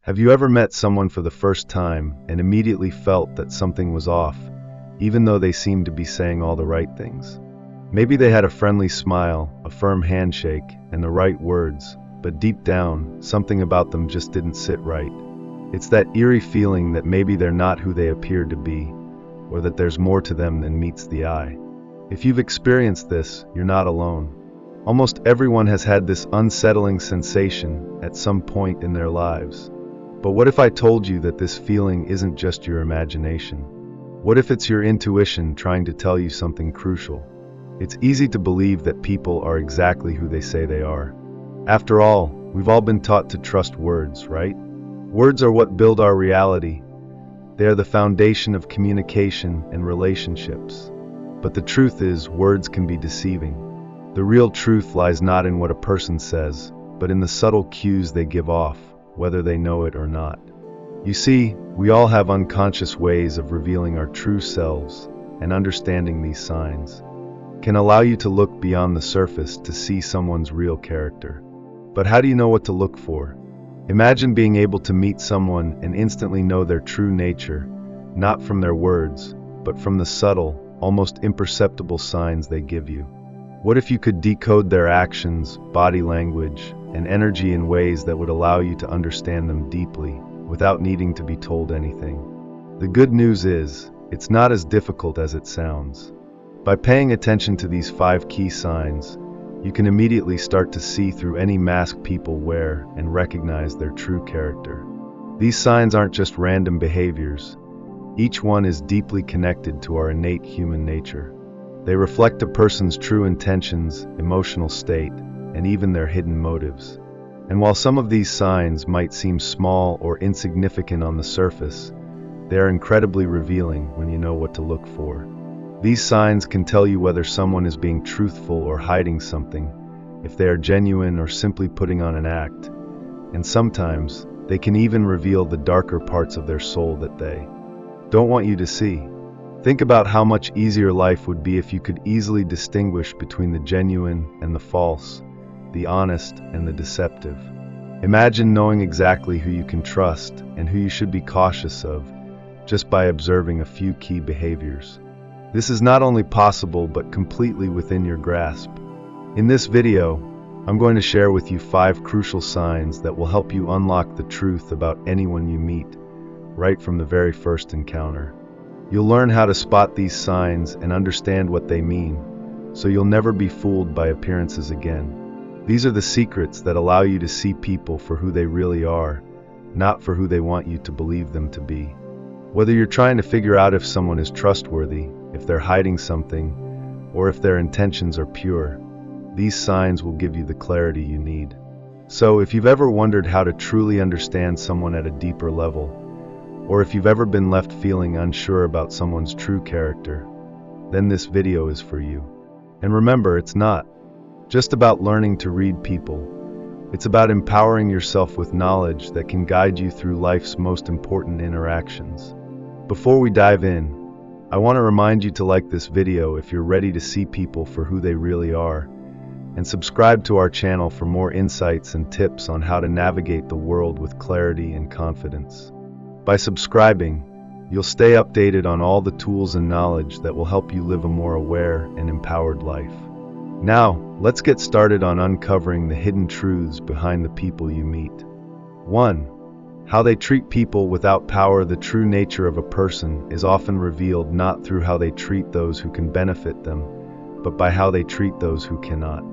Have you ever met someone for the first time and immediately felt that something was off, even though they seemed to be saying all the right things? Maybe they had a friendly smile, a firm handshake, and the right words, but deep down, something about them just didn't sit right. It's that eerie feeling that maybe they're not who they appear to be, or that there's more to them than meets the eye. If you've experienced this, you're not alone. Almost everyone has had this unsettling sensation at some point in their lives. But what if I told you that this feeling isn't just your imagination? What if it's your intuition trying to tell you something crucial? It's easy to believe that people are exactly who they say they are. After all, we've all been taught to trust words, right? Words are what build our reality. They are the foundation of communication and relationships. But the truth is, words can be deceiving. The real truth lies not in what a person says, but in the subtle cues they give off, whether they know it or not. You see, we all have unconscious ways of revealing our true selves, and understanding these signs can allow you to look beyond the surface to see someone's real character. But how do you know what to look for? Imagine being able to meet someone and instantly know their true nature, not from their words, but from the subtle, almost imperceptible signs they give you. What if you could decode their actions, body language, and energy in ways that would allow you to understand them deeply, without needing to be told anything? The good news is, it's not as difficult as it sounds. By paying attention to these 5 key signs, you can immediately start to see through any mask people wear and recognize their true character. These signs aren't just random behaviors. Each one is deeply connected to our innate human nature. They reflect a person's true intentions, emotional state, and even their hidden motives. And while some of these signs might seem small or insignificant on the surface, they are incredibly revealing when you know what to look for. These signs can tell you whether someone is being truthful or hiding something, if they are genuine or simply putting on an act, and sometimes they can even reveal the darker parts of their soul that they don't want you to see. Think about how much easier life would be if you could easily distinguish between the genuine and the false, the honest and the deceptive. Imagine knowing exactly who you can trust and who you should be cautious of, just by observing a few key behaviors. This is not only possible but completely within your grasp. In this video, I'm going to share with you 5 crucial signs that will help you unlock the truth about anyone you meet, right from the very first encounter. You'll learn how to spot these signs and understand what they mean, so you'll never be fooled by appearances again. These are the secrets that allow you to see people for who they really are, not for who they want you to believe them to be. Whether you're trying to figure out if someone is trustworthy, if they're hiding something, or if their intentions are pure, these signs will give you the clarity you need. So if you've ever wondered how to truly understand someone at a deeper level, or if you've ever been left feeling unsure about someone's true character, then this video is for you. And remember, it's not just about learning to read people. It's about empowering yourself with knowledge that can guide you through life's most important interactions. Before we dive in, I want to remind you to like this video if you're ready to see people for who they really are, and subscribe to our channel for more insights and tips on how to navigate the world with clarity and confidence. By subscribing, you'll stay updated on all the tools and knowledge that will help you live a more aware and empowered life. Now, let's get started on uncovering the hidden truths behind the people you meet. 1. How they treat people without power. The true nature of a person is often revealed not through how they treat those who can benefit them, but by how they treat those who cannot.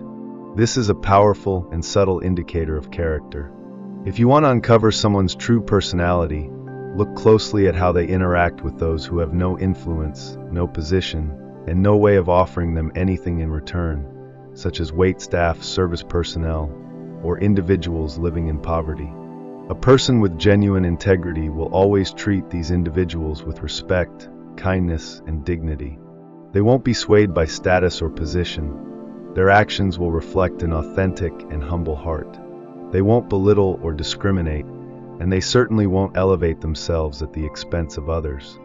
This is a powerful and subtle indicator of character. If you want to uncover someone's true personality, look closely at how they interact with those who have no influence, no position, and no way of offering them anything in return, such as waitstaff, service personnel, or individuals living in poverty. A person with genuine integrity will always treat these individuals with respect, kindness, and dignity. They won't be swayed by status or position. Their actions will reflect an authentic and humble heart. They won't belittle or discriminate, and they certainly won't elevate themselves at the expense of others.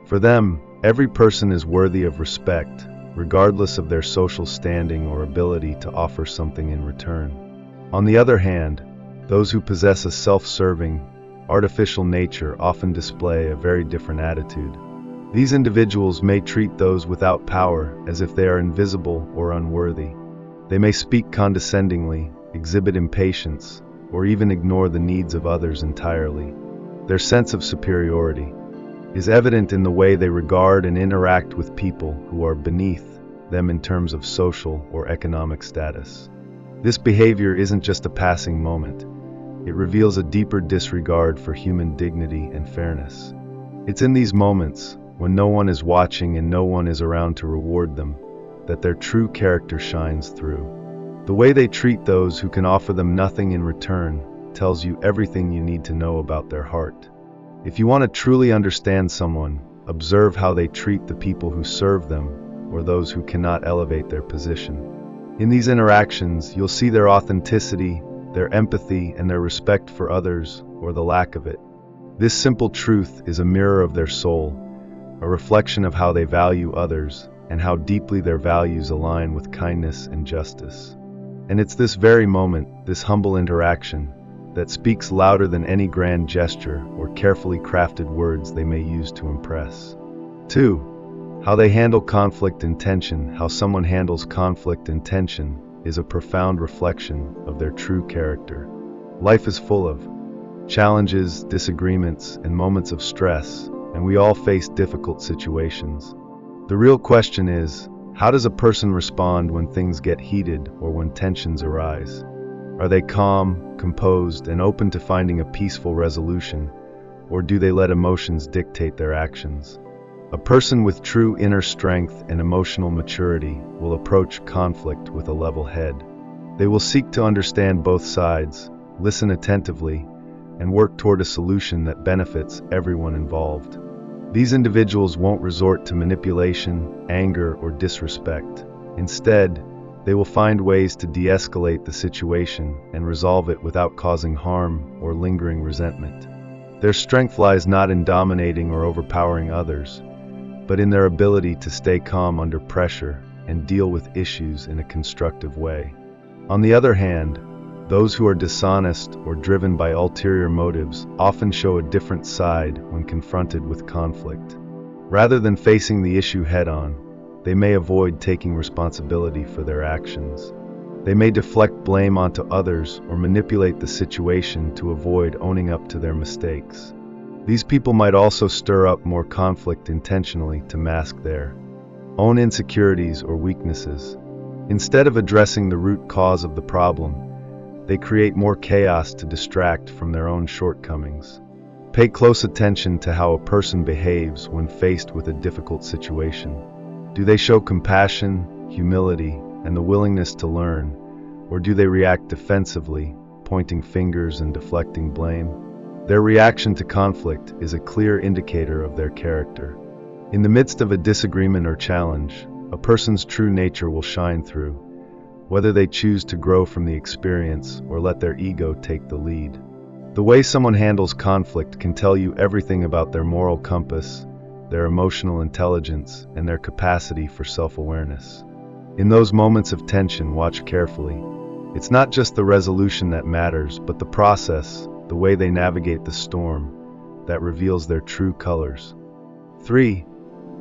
For them, every person is worthy of respect, regardless of their social standing or ability to offer something in return. On the other hand, those who possess a self-serving, artificial nature often display a very different attitude. These individuals may treat those without power as if they are invisible or unworthy. They may speak condescendingly, exhibit impatience, or even ignore the needs of others entirely. Their sense of superiority is evident in the way they regard and interact with people who are beneath them in terms of social or economic status. This behavior isn't just a passing moment. It reveals a deeper disregard for human dignity and fairness. It's in these moments, when no one is watching and no one is around to reward them, that their true character shines through. The way they treat those who can offer them nothing in return tells you everything you need to know about their heart. If you want to truly understand someone, observe how they treat the people who serve them or those who cannot elevate their position. In these interactions, you'll see their authenticity, their empathy, and their respect for others, or the lack of it. This simple truth is a mirror of their soul, a reflection of how they value others and how deeply their values align with kindness and justice. And it's this very moment, this humble interaction, that speaks louder than any grand gesture or carefully crafted words they may use to impress. 2. How they handle conflict and tension. How someone handles conflict and tension is a profound reflection of their true character. Life is full of challenges, disagreements, and moments of stress, and we all face difficult situations. The real question is, how does a person respond when things get heated or when tensions arise? Are they calm, composed, and open to finding a peaceful resolution, or do they let emotions dictate their actions? A person with true inner strength and emotional maturity will approach conflict with a level head. They will seek to understand both sides, listen attentively, and work toward a solution that benefits everyone involved. These individuals won't resort to manipulation, anger, or disrespect. Instead, they will find ways to de-escalate the situation and resolve it without causing harm or lingering resentment. Their strength lies not in dominating or overpowering others, but in their ability to stay calm under pressure and deal with issues in a constructive way. On the other hand, those who are dishonest or driven by ulterior motives often show a different side when confronted with conflict. Rather than facing the issue head-on, they may avoid taking responsibility for their actions. They may deflect blame onto others or manipulate the situation to avoid owning up to their mistakes. These people might also stir up more conflict intentionally to mask their own insecurities or weaknesses. Instead of addressing the root cause of the problem, they create more chaos to distract from their own shortcomings. Pay close attention to how a person behaves when faced with a difficult situation. Do they show compassion, humility, and the willingness to learn, or do they react defensively, pointing fingers and deflecting blame? Their reaction to conflict is a clear indicator of their character. In the midst of a disagreement or challenge, a person's true nature will shine through, whether they choose to grow from the experience or let their ego take the lead. The way someone handles conflict can tell you everything about their moral compass, their emotional intelligence, and their capacity for self-awareness. In those moments of tension, watch carefully. It's not just the resolution that matters, but the process, the way they navigate the storm, that reveals their true colors. 3.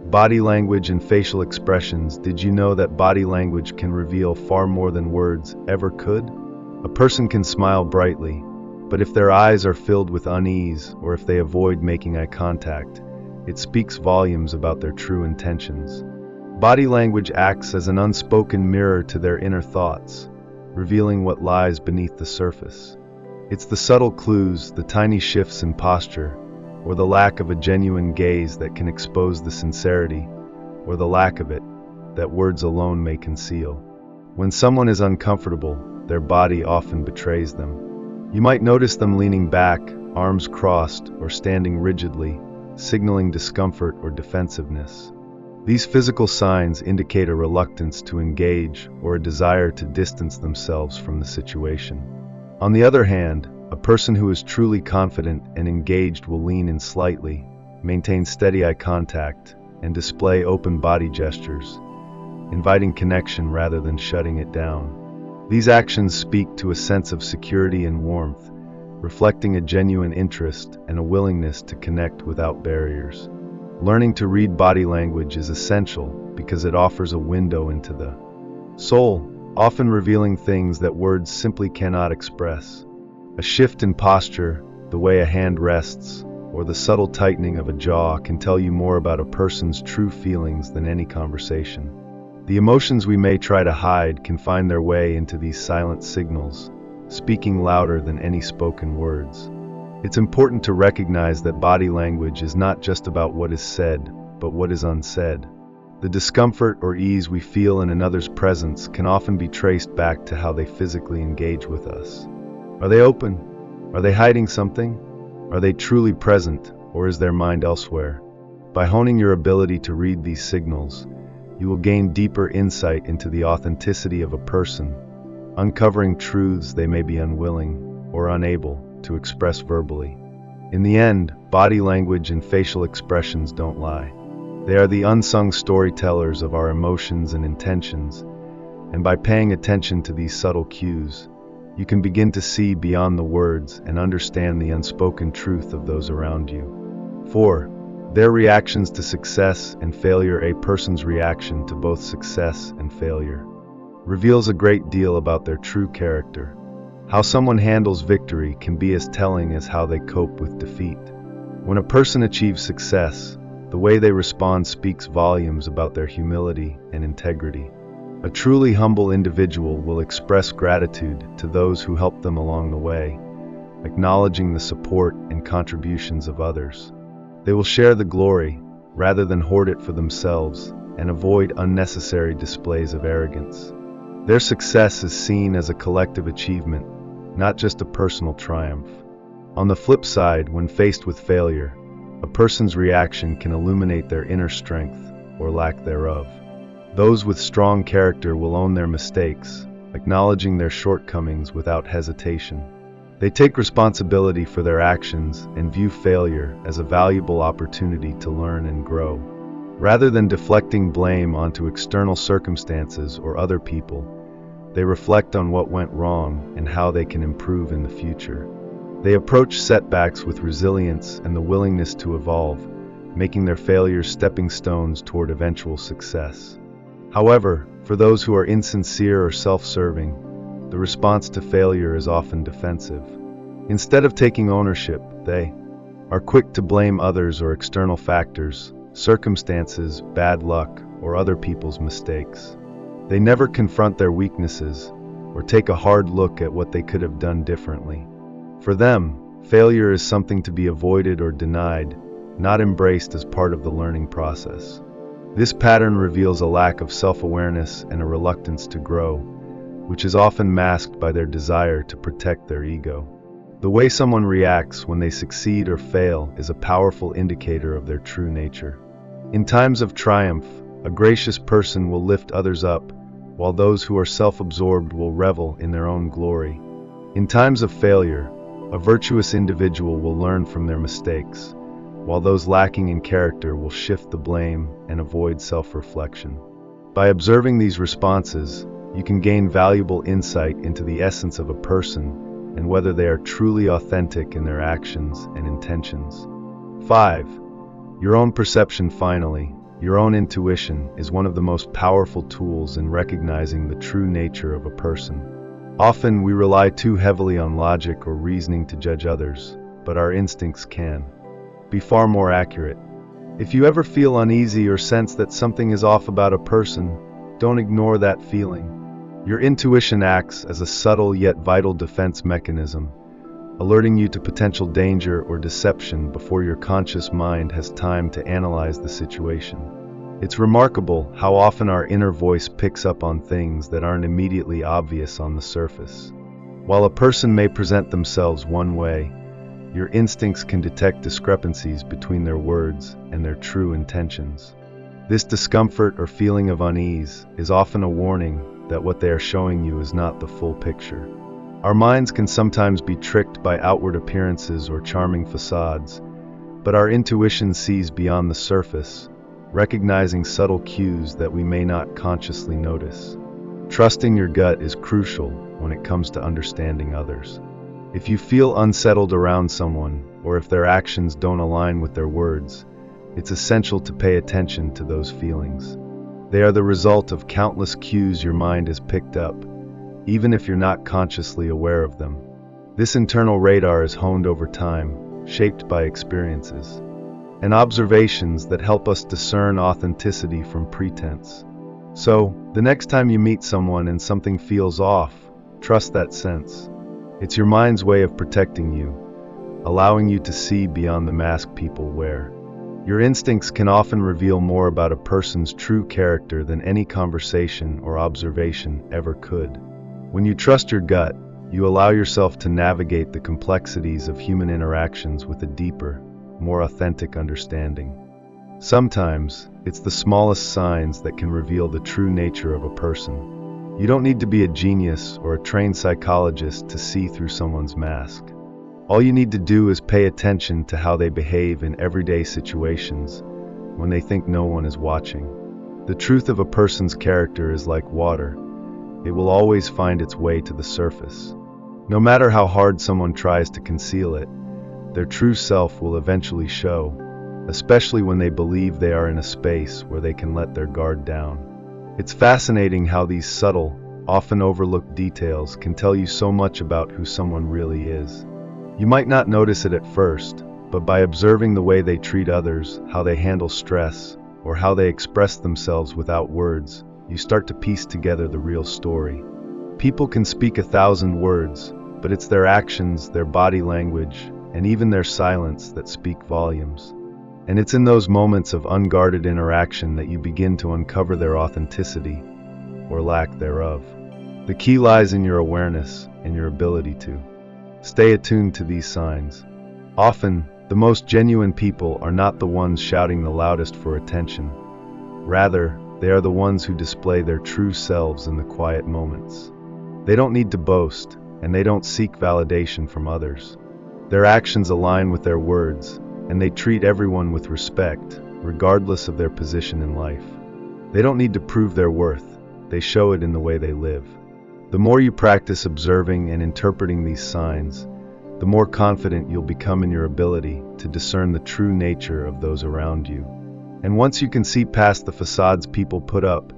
Body language and facial expressions. Did you know that body language can reveal far more than words ever could? A person can smile brightly, but if their eyes are filled with unease or if they avoid making eye contact, it speaks volumes about their true intentions. Body language acts as an unspoken mirror to their inner thoughts, revealing what lies beneath the surface. It's the subtle clues, the tiny shifts in posture, or the lack of a genuine gaze that can expose the sincerity, or the lack of it, that words alone may conceal. When someone is uncomfortable, their body often betrays them. You might notice them leaning back, arms crossed, or standing rigidly, signaling discomfort or defensiveness. These physical signs indicate a reluctance to engage or a desire to distance themselves from the situation. On the other hand, a person who is truly confident and engaged will lean in slightly, maintain steady eye contact, and display open body gestures, inviting connection rather than shutting it down. These actions speak to a sense of security and warmth, reflecting a genuine interest and a willingness to connect without barriers. Learning to read body language is essential because it offers a window into the soul, often revealing things that words simply cannot express. A shift in posture, the way a hand rests, or the subtle tightening of a jaw can tell you more about a person's true feelings than any conversation. The emotions we may try to hide can find their way into these silent signals, speaking louder than any spoken words. It's important to recognize that body language is not just about what is said, but what is unsaid. The discomfort or ease we feel in another's presence can often be traced back to how they physically engage with us. Are they open? Are they hiding something? Are they truly present, or is their mind elsewhere? By honing your ability to read these signals, you will gain deeper insight into the authenticity of a person, uncovering truths they may be unwilling or unable to express verbally. In the end, body language and facial expressions don't lie. They are the unsung storytellers of our emotions and intentions, and by paying attention to these subtle cues, you can begin to see beyond the words and understand the unspoken truth of those around you. 4. Their reactions to success and failure. A person's reaction to both success and failure reveals a great deal about their true character. How someone handles victory can be as telling as how they cope with defeat. When a person achieves success, the way they respond speaks volumes about their humility and integrity. A truly humble individual will express gratitude to those who helped them along the way, acknowledging the support and contributions of others. They will share the glory rather than hoard it for themselves and avoid unnecessary displays of arrogance. Their success is seen as a collective achievement, not just a personal triumph. On the flip side, when faced with failure, a person's reaction can illuminate their inner strength or lack thereof. Those with strong character will own their mistakes, acknowledging their shortcomings without hesitation. They take responsibility for their actions and view failure as a valuable opportunity to learn and grow. Rather than deflecting blame onto external circumstances or other people, they reflect on what went wrong and how they can improve in the future. They approach setbacks with resilience and the willingness to evolve, making their failures stepping stones toward eventual success. However, for those who are insincere or self-serving, the response to failure is often defensive. Instead of taking ownership, they are quick to blame others or external factors, circumstances, bad luck, or other people's mistakes. They never confront their weaknesses or take a hard look at what they could have done differently. For them, failure is something to be avoided or denied, not embraced as part of the learning process. This pattern reveals a lack of self-awareness and a reluctance to grow, which is often masked by their desire to protect their ego. The way someone reacts when they succeed or fail is a powerful indicator of their true nature. In times of triumph, a gracious person will lift others up, while those who are self-absorbed will revel in their own glory. In times of failure, a virtuous individual will learn from their mistakes, while those lacking in character will shift the blame and avoid self-reflection. By observing these responses, you can gain valuable insight into the essence of a person and whether they are truly authentic in their actions and intentions. 5. Your own perception. Finally, your own intuition is one of the most powerful tools in recognizing the true nature of a person. Often we rely too heavily on logic or reasoning to judge others, but our instincts can be far more accurate. If you ever feel uneasy or sense that something is off about a person, don't ignore that feeling. Your intuition acts as a subtle yet vital defense mechanism, alerting you to potential danger or deception before your conscious mind has time to analyze the situation. It's remarkable how often our inner voice picks up on things that aren't immediately obvious on the surface. While a person may present themselves one way, your instincts can detect discrepancies between their words and their true intentions. This discomfort or feeling of unease is often a warning that what they are showing you is not the full picture. Our minds can sometimes be tricked by outward appearances or charming facades, but our intuition sees beyond the surface, recognizing subtle cues that we may not consciously notice. Trusting your gut is crucial when it comes to understanding others. If you feel unsettled around someone, or if their actions don't align with their words, it's essential to pay attention to those feelings. They are the result of countless cues your mind has picked up, even if you're not consciously aware of them. This internal radar is honed over time, shaped by experiences and observations that help us discern authenticity from pretense. So, the next time you meet someone and something feels off, trust that sense. It's your mind's way of protecting you, allowing you to see beyond the mask people wear. Your instincts can often reveal more about a person's true character than any conversation or observation ever could. When you trust your gut, you allow yourself to navigate the complexities of human interactions with a deeper, more authentic understanding. Sometimes, it's the smallest signs that can reveal the true nature of a person. You don't need to be a genius or a trained psychologist to see through someone's mask. All you need to do is pay attention to how they behave in everyday situations when they think no one is watching. The truth of a person's character is like water. It will always find its way to the surface. No matter how hard someone tries to conceal it, their true self will eventually show, especially when they believe they are in a space where they can let their guard down. It's fascinating how these subtle, often overlooked details can tell you so much about who someone really is. You might not notice it at first, but by observing the way they treat others, how they handle stress, or how they express themselves without words, you start to piece together the real story. People can speak 1,000 words, but it's their actions, their body language, and even their silence that speak volumes. And it's in those moments of unguarded interaction that you begin to uncover their authenticity, or lack thereof. The key lies in your awareness and your ability to stay attuned to these signs. Often, the most genuine people are not the ones shouting the loudest for attention. Rather, they are the ones who display their true selves in the quiet moments. They don't need to boast, and they don't seek validation from others. Their actions align with their words, and they treat everyone with respect, regardless of their position in life. They don't need to prove their worth, they show it in the way they live. The more you practice observing and interpreting these signs, the more confident you'll become in your ability to discern the true nature of those around you. And once you can see past the facades people put up,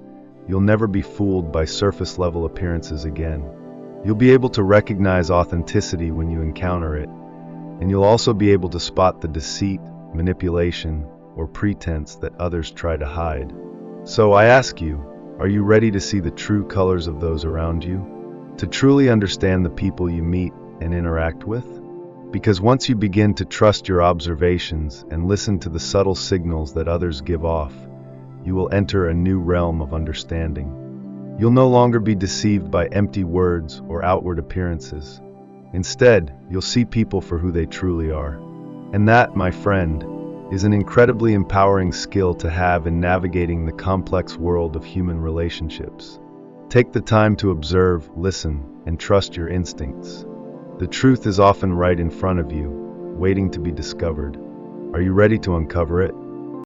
you'll never be fooled by surface-level appearances again. You'll be able to recognize authenticity when you encounter it, and you'll also be able to spot the deceit, manipulation, or pretense that others try to hide. So I ask you, are you ready to see the true colors of those around you? To truly understand the people you meet and interact with? Because once you begin to trust your observations and listen to the subtle signals that others give off, you will enter a new realm of understanding. You'll no longer be deceived by empty words or outward appearances. Instead, you'll see people for who they truly are. And that, my friend, is an incredibly empowering skill to have in navigating the complex world of human relationships. Take the time to observe, listen, and trust your instincts. The truth is often right in front of you, waiting to be discovered. Are you ready to uncover it?